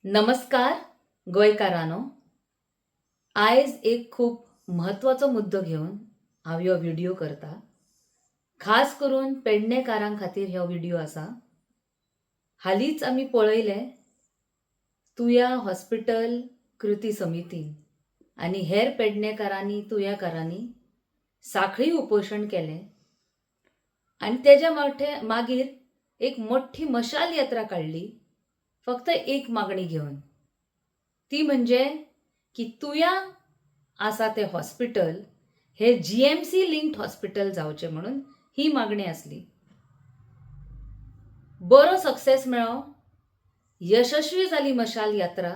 नमस्कार गोंयकारांनो. आयज एक खूप म्हत्वाचो मुद्दो घेवन हांव ह्यो व्हिडिओ करता. खास करून पेडणेकारां खातीर हो व्हिडिओ आसा. हालींच आमी पळयलें तुया हॉस्पिटल कृती समितीन आनी हेर पेडणेकारांनी तुयेकारांनी साखळी उपोशण केलें आनी तेज्या मागीर एक मोठी मशाल यात्रा काडली फक्त एक मागणी घेवन. ती म्हणजे की तुया आसा तें हॉस्पिटल हे जीएमसी लिंक्ड हॉस्पिटल जावचें म्हणून ही मागणी आसली. बरो सक्सेस मेळ्ळो, यशस्वी जाली मशाल यात्रा,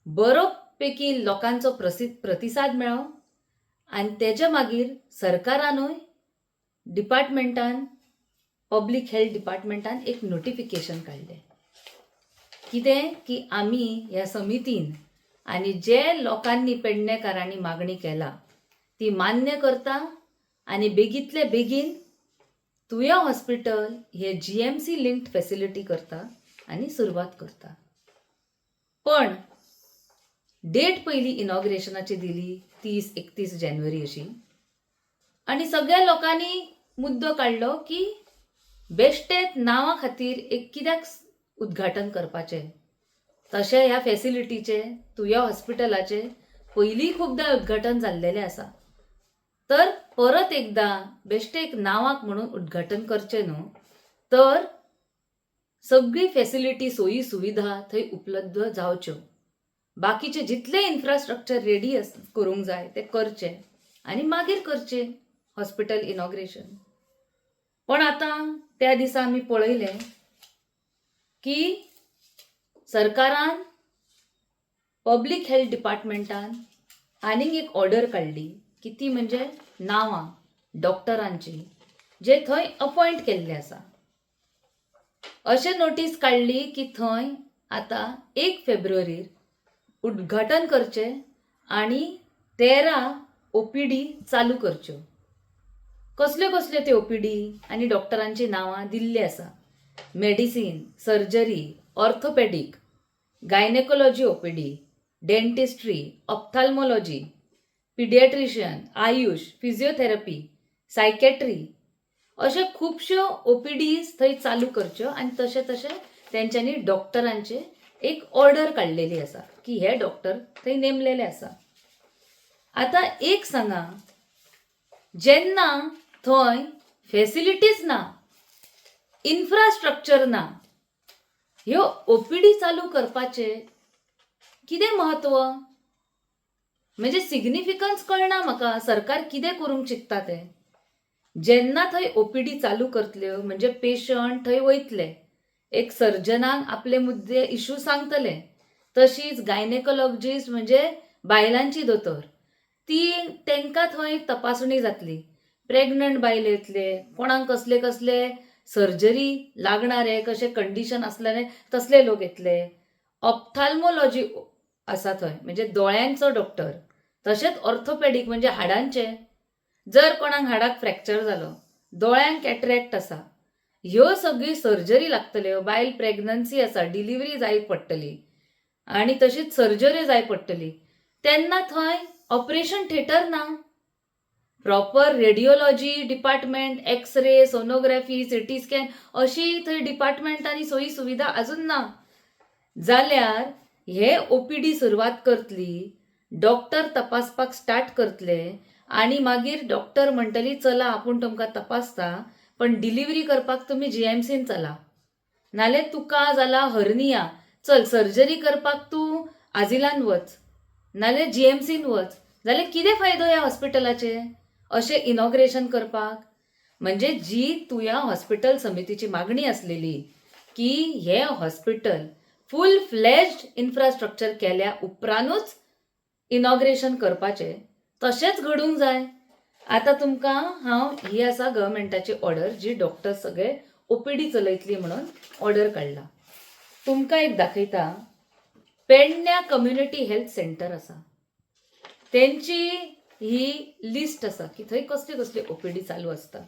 बरो पैकी लोकांचो प्रतिसाद मेळ्ळो आनी तेज्या मागीर सरकारानूय डिपार्टमेंटान पब्लीक हेल्थ डिपार्टमेंटान एक नोटिफिकेशन काडलें. कितें की आमी ह्या समितीन आनी जे लोकांनी पेडणेकारांनी मागणी केला ती मान्य करता आनी बेगीतले बेगीन तुया हॉस्पिटल हे जीएमसी लिंक्ड फॅसिलिटी करता आनी सुरवात करता. पण डेट पयली इनॉग्रेशनाची दिली 30-31 जानेवारी अशी. आनी सगळ्या लोकांनी मुद्दो काडलो की बेश्टेच नांवा खातीर एक कित्याक उद्घाटन करपाचें. तशें ह्या फॅसिलिटीचे तुया हॉस्पिटलाचे पयलीं खुबदां उद्घाटन जाल्लेलें आसा. तर परत एकदा बेश्टेक नांवाक म्हणून उद्घाटन करचें न्हू, तर सगळी फॅसिलिटी सोयी सुविधा थंय उपलब्ध जावच्यो. बाकीचे जितले इन्फ्रास्ट्रक्चर रेडी करूंक जाय ते करचे आनी मागीर करचें हॉस्पिटल इनॉग्रेशन. पण आतां त्या दिसा आमी पळयलें की सरकारान पब्लीक हेल्थ डिपार्टमेंटान आनीक एक ऑर्डर काडली की ती म्हणजे नांवां डॉक्टरांची जे थंय अपॉयंट केल्ले आसा. अशें नोटीस काडली की थंय आतां 1 फेब्रुवारीर उद्घाटन करचें आनी 13 ओपीडी चालू करच्यो. कसल्यो कसल्यो त्यो ओपीडी आनी डॉक्टरांची नांवां दिल्ली आसा. Medicine, surgery, orthopaedic, gynaecology OPD, dentistry, ophthalmology, paediatrician, AYUSH, physiotherapy, psychiatry अशे खुबश्यो ओपीडीज थंय चालू करच्यो आनी तशें तशें तेंच्यांनी डॉक्टरांचे एक ऑर्डर काडलेली आसा की हे डॉक्टर थंय नेमलेले आसा. आतां एक सांगा, जेन्ना थंय फॅसिलिटीज ना, इन्फ्रास्ट्रक्चर ना, ह्यो ओपीडी चालू करपाचे कितें महत्व? म्हणजे सिग्निफिकन्स कळना म्हाका सरकार कितें करूंक चिंतता तें. जेन्ना थंय ओपीडी चालू करतल्यो म्हणजे पेशंट थंय वयतले, एक सर्जनाक आपले मुद्दे इशू सांगतले. तशीच गायनेकोलॉजिस्ट म्हणजे बायलांची दोतोर ती तेंकां थंय तपासणी जातली. प्रेग्नंट बायल येतले, कोणाक कसले कसले सर्जरी लागणारे कशे कंडिशन असलेले तसले लोक येतले. ऑप्थाल्मोलॉजी आसा थंय म्हणजे दोळ्यांचो डॉक्टर. तशेंच ऑर्थोपेडीक म्हणजे हाडांचे, जर कोणाक हाडाक फ्रॅक्चर जालो, दोळ्यांक कॅटरॅक्ट आसा, ह्यो सगळी सर्जरी लागतल्यो. बायल प्रेग्नन्सी आसा, डिलिव्हरी जाय पडटली आनी तशीच सर्जरी जाय पडटली, तेन्ना थंय ऑपरेशन थिएटर ना. Proper radiology department, X-ray, sonography, CT scan अशी थंय डिपार्टमेंट आनी सोयी सुविधा अजून ना. जाल्यार हे ओपीडी सुरवात करतली, डॉक्टर तपासपाक स्टार्ट करतले आनी मागीर डॉक्टर म्हणटली चला आपूण तुमकां तपासता पण डिलिव्हरी करपाक तुमी जीएमसीन चला. नाल्यार तुका जाला हर्निया, चल सर्जरी करपाक तूं आजिलान वच नाल्यार जीएमसीन वच. जाल्यार कितें फायदो ह्या हॉस्पिटलाचे अशें इनॉग्रेशन करपाक? म्हणजे जी तुया हॉस्पिटल समितीची मागणी असलेली की हे हॉस्पिटल फूल फ्लेज्ड इन्फ्रास्ट्रक्चर केल्या उपरांतूच इनॉग्रेशन करपाचें, तशेंच घडूंक जाय. आतां तुमकां हांव ही आसा गव्हर्मेंटाची ऑर्डर जी डॉक्टर सगळे ओपीडी चलयतली म्हणून ऑर्डर काडला. तुमकां एक दाखयता. पेडण्या कम्युनिटी हेल्थ सेंटर आसा, तेंची ही लिस्ट आसा की थंय कसली कसली ओपीडी चालू आसता.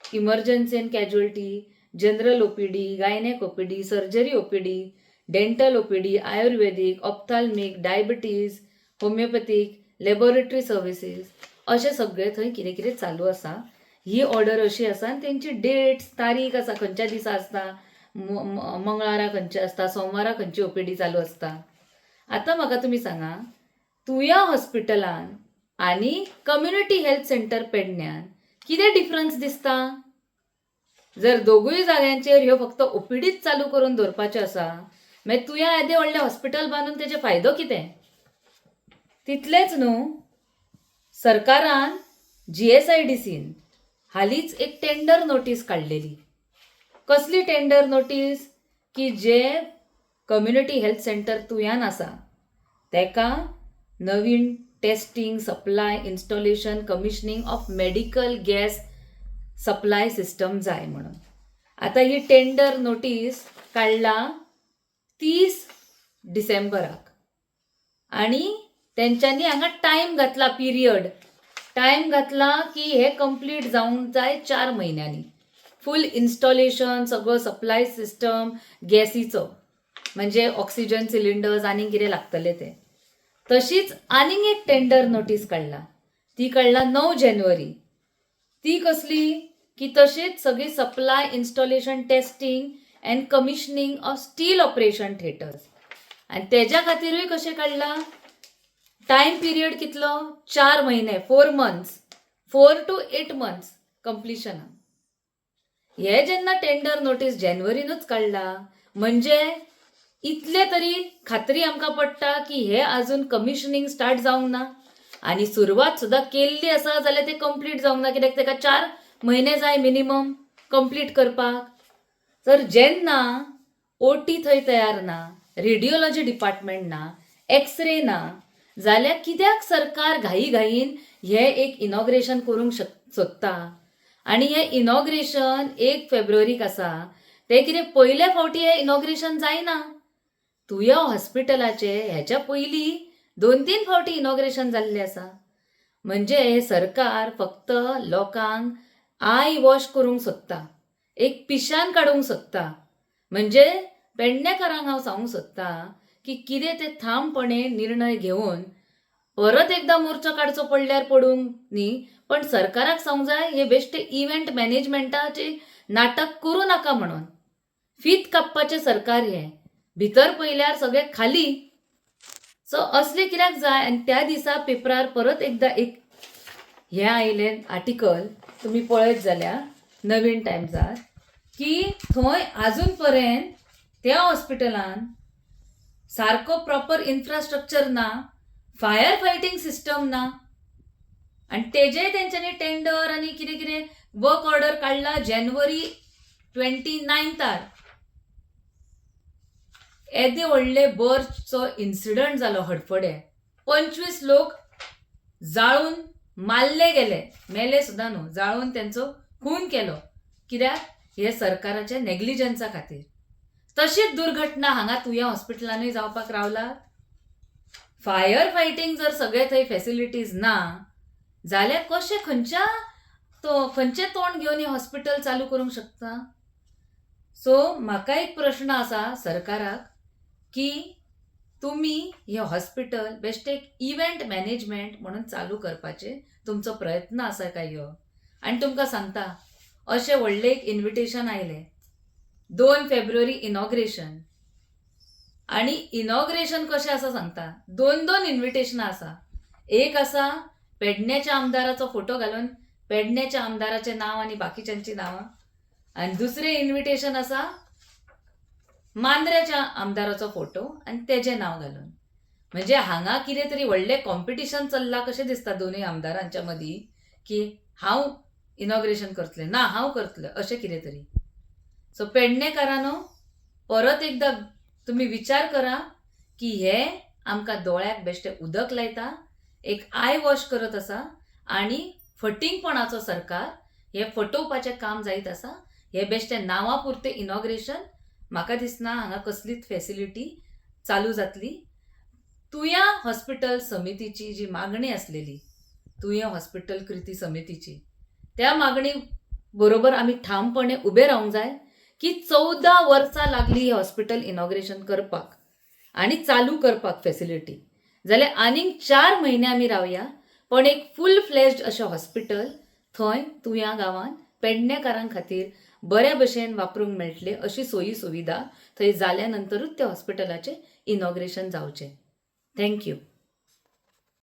Emergency and casualty, general OPD, gynaec OPD, surgery OPD, dental OPD, Ayurvedic, ophthalmic, diabetes, homeopathic, laboratory services अशें सगळें थंय कितें कितें चालू आसा. ही ऑर्डर अशी आसा आनी तेंची डेट्स तारीख आसा, खंयच्या दिसा आसता, मंगळारा खंयचे आसता, सोमारा खंयची ओपीडी चालू आसता. आतां म्हाका तुमी सांगा, तुया हॉस्पिटलान आनी कम्युनिटी हेल्थ सेंटर पेडण्यान कितें डिफरन्स दिसता? जर दोगूय जाग्यांचेर ह्यो फक्त ओपीडीच चालू करून दवरपाच्यो आसा, मागीर तुया येदें व्हडलें हॉस्पिटल बांदून तेजे फायदो कितें? तितलेंच न्हू, सरकारान GSIDCन हालींच एक टेंडर नोटीस काडलेली. कसली टेंडर नोटीस? की जे कम्युनिटी हेल्थ सेंटर तुयान आसा तेका नवीन testing, supply, installation, commissioning of medical gas supply system जाय म्हणून. आतां ही टेंडर नोटीस काडला 30 डिसेंबराक आनी तेंच्यांनी हांगा टायम घातला, पिरियड टायम घातला की हे कंप्लीट जावंक जाय 4 म्हयन्यांनी. फूल इन्स्टॉलेशन, सगळो सप्लाय सिस्टम गॅसीचो, म्हणजे ऑक्सिजन सिलिंडर्स आनी कितें लागतले ते. तशीच आनीक एक टेंडर नोटीस काडला, ती काडला 9 जानेवारी. ती कसली? की तशीच सगळी supply, installation, testing and commissioning of steel operation theatres. आनी तेज्या खातीरूय कशें काडला? टायम पिरियड कितलो? 4 म्हयने, 4 मंथ्स, 4 to 8 मंथ्स कंप्लिशनाक. हे जेन्ना टेंडर नोटीस जानेवारीनूच काडला, म्हणजे इतले तरी खात्री आमकां पडटा की हे आजून कमिशनिंग स्टार्ट जावंक ना आनी सुरवात सुद्दां केल्ली आसा जाल्यार ते कंप्लीट जावंक ना, कित्याक तेका 4 म्हयने जाय मिनिमम कंप्लीट करपाक. तर जेन्ना OT थंय तयार ना, रेडिओलॉजी डिपार्टमेंट ना, एक्सरे ना, जाल्यार कित्याक सरकार घाईन हे एक इनॉग्रेशन करूंक सोदता? आनी हे इनॉग्रेशन 1 फेब्रुवारीक आसा. ते कितें पयले फावटी हे इनॉग्रेशन जायना. तुया हॉस्पिटलाचे हेच्या पयलीं 2-3 फावटी इनॉग्रेशन जाल्लें आसा. म्हणजे हे सरकार फक्त लोकांक आय वॉश करूंक सोदता, एक पिशान काडूंक सोदता. म्हणजे पेडणेकारांक हांव सांगूंक सोदता की कितें ते ठामपणे निर्णय घेवन परत एकदा मोर्चो काडचो पडल्यार पडूंक न्ही, पण सरकाराक सांगूंक जाय हे बेश्टे इव्हेंट मॅनेजमेंटाचे नाटक करूं नाका म्हणून. फीत कापपाचें सरकार हे, भितर पयल्यार सगळें खाली. सो असलें कित्याक जाय? आनी त्या दिसा पेपरार परत एकदा एक हें आयलें आर्टिकल, तुमी पळयत जाल्यार नवीन टायम्सार, की थंय आजून पर्यंत त्या हॉस्पिटलान सारको प्रॉपर इन्फ्रास्ट्रक्चर ना, फायर फायटिंग सिस्टम ना. आनी तेजेय तेंच्यांनी टेंडर आनी कितें कितें वर्क ऑर्डर काडला जानेवारी 29 येदे व्हडले बर्चचो इन्सिडंट जालो हडफडे. 25 लोक जाळून मारले गेले, मेले सुद्दां न्हू, जाळून तेंचो खून केलो. कित्याक? हे सरकाराच्या नेग्लिजन्सा खातीर. तशीच दुर्घटना हांगा तुया हॉस्पिटलानूय जावपाक रावला. फायर फायटिंग जर सगळे थंय फॅसिलिटीज ना जाल्यार कशें खंयचें तोंड घेवन हे हॉस्पिटल चालू करूंक शकता? सो म्हाका एक प्रश्न आसा सरकाराक, की तुमी हे हॉस्पिटल बेश्टे एक इव्हेंट मॅनेजमेंट म्हणून चालू करपाचे तुमचो प्रयत्न आसा काय ह्यो? आनी तुमकां सांगता, अशें व्हडलें एक इन्विटेशन आयलें, 2 फेब्रुवारी इनॉग्रेशन. आनी इनॉग्रेशन कशें आसा सांगता, 2 इन्विटेशनां आसा. एक आसा पेडण्याच्या आमदाराचो फोटो घालून पेडण्याच्या आमदाराचें नांव आनी बाकीच्यांची नांवां, आनी दुसरें इन्विटेशन आसा मांद्रेच्या आमदाराचो फोटो आनी तेजें नांव घालून. म्हणजे हांगा कितें तरी व्हडलें कॉम्पिटिशन चल्लां कशें दिसता दोनूय आमदारांच्या मदीं, की हांव इनॉग्रेशन करतलें, ना हांव करतलें, अशें कितें तरी. सो पेडणेकारांनो, परत एकदा तुमी विचार करा की हे आमकां दोळ्याक बेश्टें उदक लायता, एक आय वॉश करत आसा आनी फटिंगपणाचो सरकार हे फटोवपाचें काम जायत आसा. हे बेश्टें नांवा पुरतें इनॉग्रेशन. म्हाका दिसना हांगा कसलीच फॅसिलिटी चालू जातली. तुया हॉस्पिटल समितीची जी मागणी आसलेली, तुया हॉस्पिटल कृती समितीची, त्या मागणी बरोबर आमी ठामपणे उबे रावंक जाय की 14 वर्सां लागली हे हॉस्पिटल इनॉग्रेशन करपाक आणि चालू करपाक फेसिलिटी, जाल्यार आनीक 4 म्हयने आमी रावया, पण एक फूल फ्लेज्ड अशें हॉस्पिटल थंय तुया गांवांत पेडणेकारां खातीर बऱ्या भशेन वापरूंक मेळटले अशी सोयी सुविधा थंय जाल्या नंतरूच त्या हॉस्पिटलाचें इनॉग्रेशन जावचें. थँक्यू.